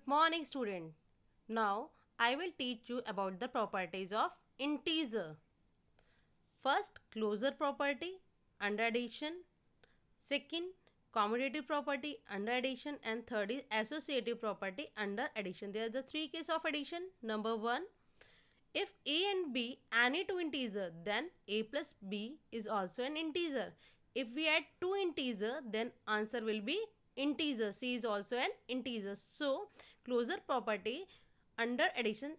morning, student. Now I will teach you about the properties of integer. First, closure property under addition. Second, commutative property under addition, and third is associative property under addition. There are the three cases of addition. Number one, if a and b any two integer, then a plus b is also an integer. If we add two integer, then answer will be integer. C is also an integer. So closure property under addition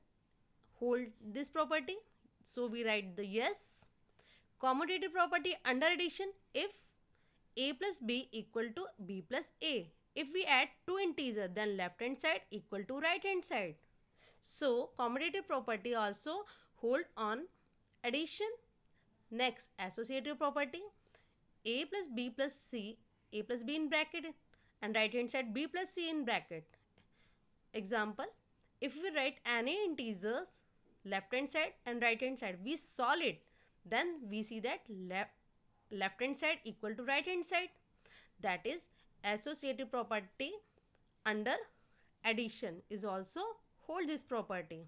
hold this property. So we write the yes. Commutative property under addition, if a plus b equal to b plus a. If we add two integer, then left hand side equal to right hand side. So commutative property also hold on addition. Next, associative property, a plus b plus c, a plus b in bracket and right hand side b plus c in bracket. Example, if we write any integers left hand side and right hand side, we solve it, then we see that left hand side equal to right hand side. That is associative property under addition is also hold this property.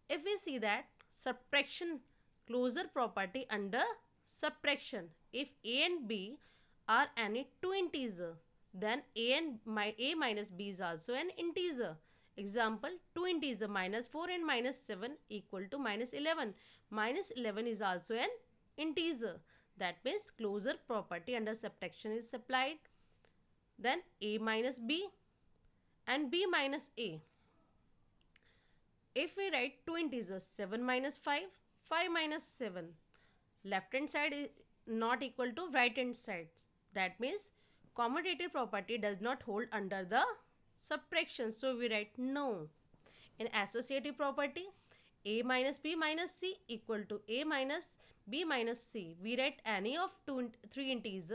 If we see that subtraction closure property under subtraction, if a and b are any two integers, then a minus b is also an integer. Example, two integer minus 4 and minus 7 equal to minus 11. Minus 11 is also an integer. That means closure property under subtraction is applied. Then a minus b and b minus a. If we write two integers 7 minus 5, 5 minus 7, left hand side is not equal to right hand side. That means commutative property does not hold under the subtraction. So we write no. In associative property, a minus b minus c equal to a minus b minus c. We write any of three integers.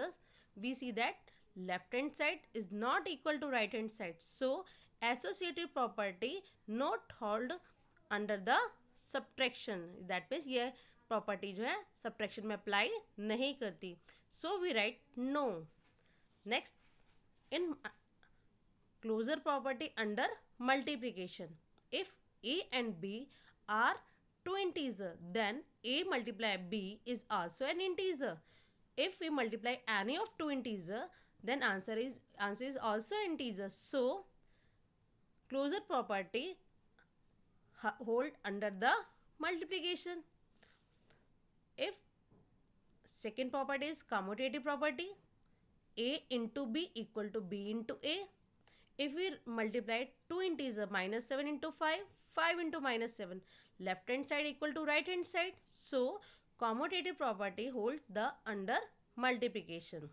We see that left hand side is not equal to right hand side. So associative property not hold under the subtraction. That means ये property जो है subtraction में apply नहीं करती. So we write no. Next, in closure property under multiplication, if a and b are two integer, then a multiply b is also an integer. If we multiply any of two integer, then answer is also integer. So closure property hold under the multiplication. If second property is commutative property, a into b equal to b into a. If we multiply two integer minus 7 into 5, 5 into minus 7, left hand side equal to right hand side. So commutative property hold the under multiplication.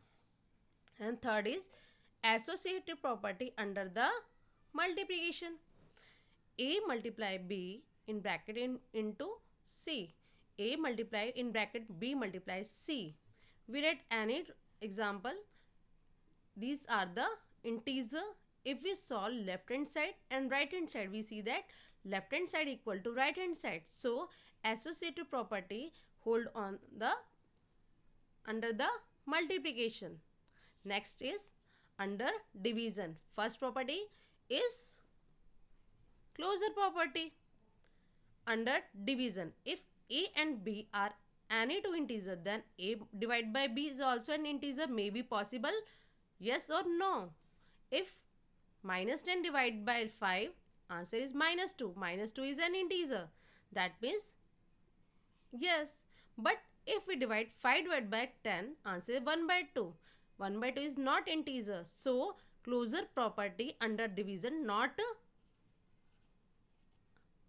And third is associative property under the multiplication. A multiply b in bracket into c. A multiply in bracket b multiply c. We read any example. These are the integer. If we solve left hand side and right hand side, we see that left hand side equal to right hand side. So associative property hold on the under the multiplication. Next is under division. First property is closure property under division. If a and b are any two integer, then a divided by b is also an integer. May be possible, yes or no. If minus 10 divided by 5, answer is minus 2. Minus 2 is an integer. That means yes. But if we divide 5 divided by 10, answer is 1 by 2. 1 by 2 is not integer. So closure property under division not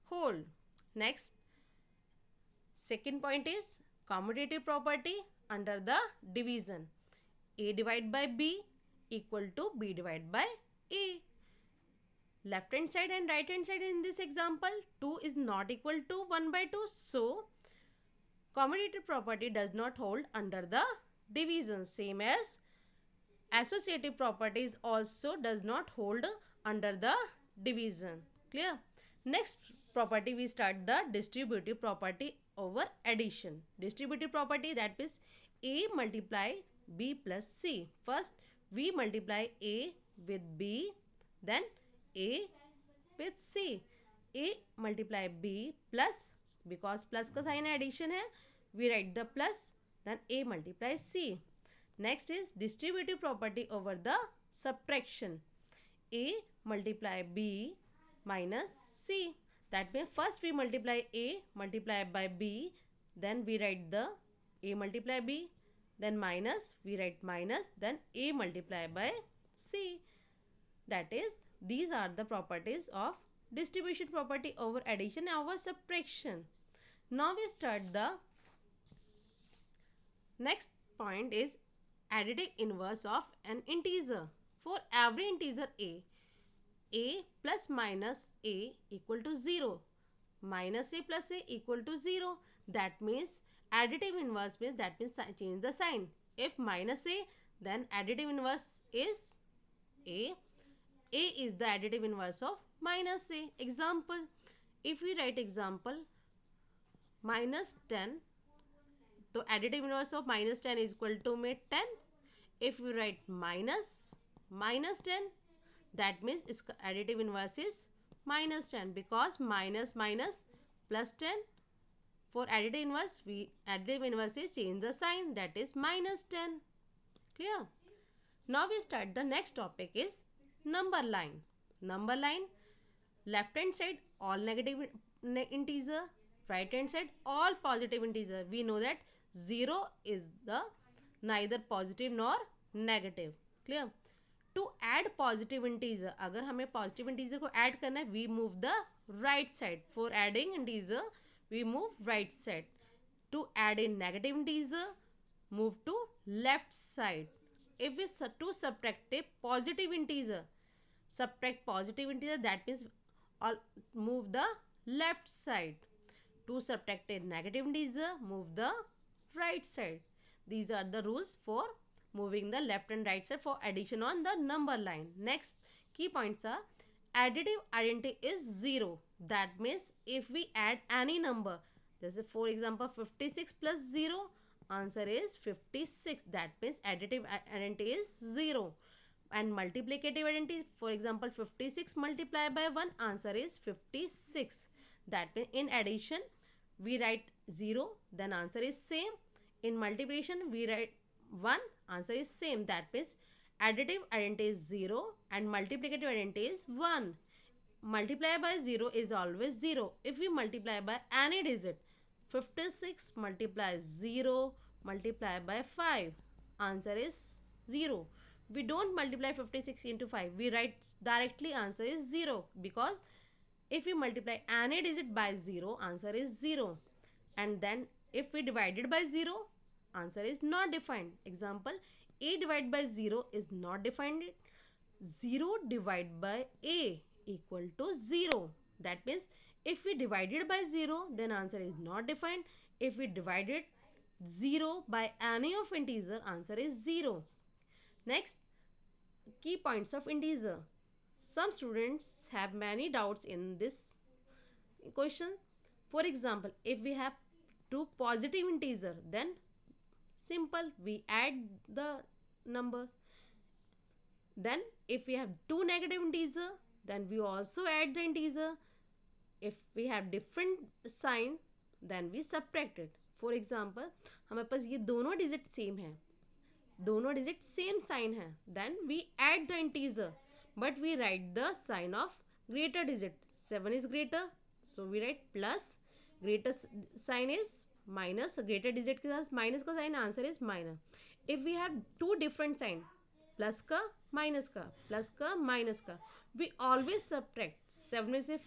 hold. Next, second point is commutative property under the division. A divided by b equal to b divided by a. Left hand side and right hand side in this example, 2 is not equal to 1 by 2. So commutative property does not hold under the division. Same as associative properties also does not hold under the division. Clear? Next property, we start the distributive property over addition. Distributive property, that means a multiply b plus c. First we multiply a with b, then A with C. A multiply B plus, because plus का sign addition है, we write the plus, then A multiply C. Next is distributive property over the subtraction. A multiply B minus C. That means first we multiply A multiplied by B, then we write the A multiply B, then minus, we write minus, then A multiplied by C. That is, these are the properties of distribution property over addition and over subtraction. Now we start the next point is additive inverse of an integer. For every integer a plus minus a equal to 0. Minus a plus a equal to 0. That means additive inverse means, that means change the sign. If minus a, then additive inverse is a. A is the additive inverse of minus a. Example, if we write example minus 10, so additive inverse of minus 10 is equal to 10. If we write minus 10, that means its additive inverse is minus 10, because minus minus plus 10. For additive inverse is change the sign, that is minus 10. Clear? Now we start the next topic is number line. Number line, left hand side all negative integer, right hand side all positive integer. We know that 0 is the neither positive nor negative. Clear? To add positive integer, अगर हमें positive integer को add करना है, we move the right side. For adding integer, we move right side. To add in negative integer, move to left side. If we to subtract a positive integer, subtract positive integer, that means all move the left side. To subtract a negative integer, move the right side. These are the rules for moving the left and right side for addition on the number line. Next key points are additive identity is 0. That means if we add any number, this is for example 56 plus 0, answer is 56. That means additive identity is 0. And multiplicative identity, for example 56 multiplied by 1, answer is 56. That means in addition we write 0, then answer is same. In multiplication we write 1, answer is same. That means additive identity is 0 and multiplicative identity is 1. Multiply by 0 is always 0. If we multiply by any digit, 56 multiply 0 multiply by 5, answer is 0. We don't multiply 56 into 5. We write directly answer is 0, because if we multiply any digit by 0, answer is 0. And then if we divide it by 0, answer is not defined. Example, a divided by 0 is not defined. 0 divided by a equal to 0. That means if we divide it by 0, then answer is not defined. If we divide it 0 by any of integer, answer is 0. Next, key points of integer. Some students have many doubts in this question. For example, if we have two positive integer, then simple, we add the numbers. Then if we have two negative integer, then we also add the integer. If we have different sign, then we subtract it. For example, हमारे पास ये दोनों digit same है, दोनों digit same sign है, then we add the integer, but we write the sign of greater digit. 7 is greater, so we write plus. Greater sign is minus. Greater digit के साथ minus का sign, answer is minus. If we have two different sign, plus का minus का, plus का minus का, we always subtract. 7 is a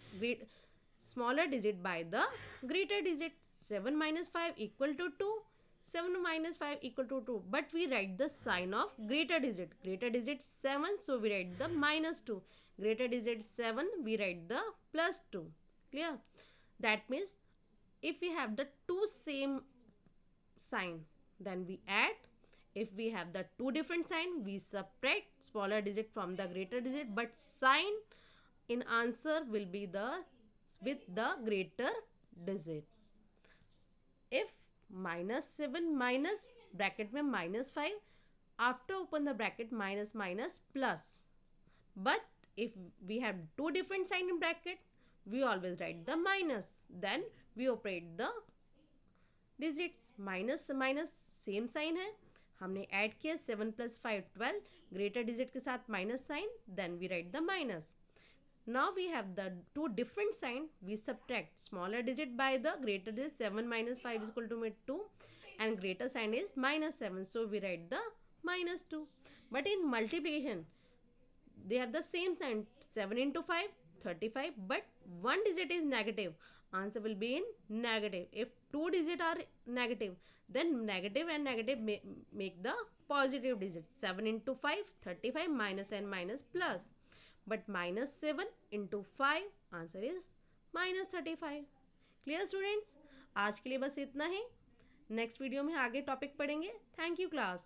smaller digit by the greater digit. 7 minus 5 equal to 2. 7 minus 5 equal to 2. But we write the sign of greater digit. Greater digit 7, so we write the minus 2. Greater digit 7, we write the plus 2. Clear? That means if we have the two same sign, then we add. If we have the two different sign, we subtract smaller digit from the greater digit, but sign in answer will be with the greater digit. If minus 7 minus bracket में minus 5, after open the bracket minus minus plus. But if we have two different sign in bracket, we always write the minus, then we operate the digits. Minus minus same sign है, हमने add किया 7 + 5 12, greater digit के साथ minus sign, then we write the minus. Now we have the two different sign. We subtract smaller digit by the greater digit. 7 - 5 is equal to 2, and greater sign is -7. So we write the -2. But in multiplication, they have the same sign. 7 × 5 35. But one digit is negative. Answer will be in negative. If two digit are negative, then negative and negative make the positive digit. 7 × 5 35 minus and minus plus. But -7 × 5 answer is -35. Clear students? आज के लिए बस इतना ही. Next video में आगे topic पढ़ेंगे. Thank you class.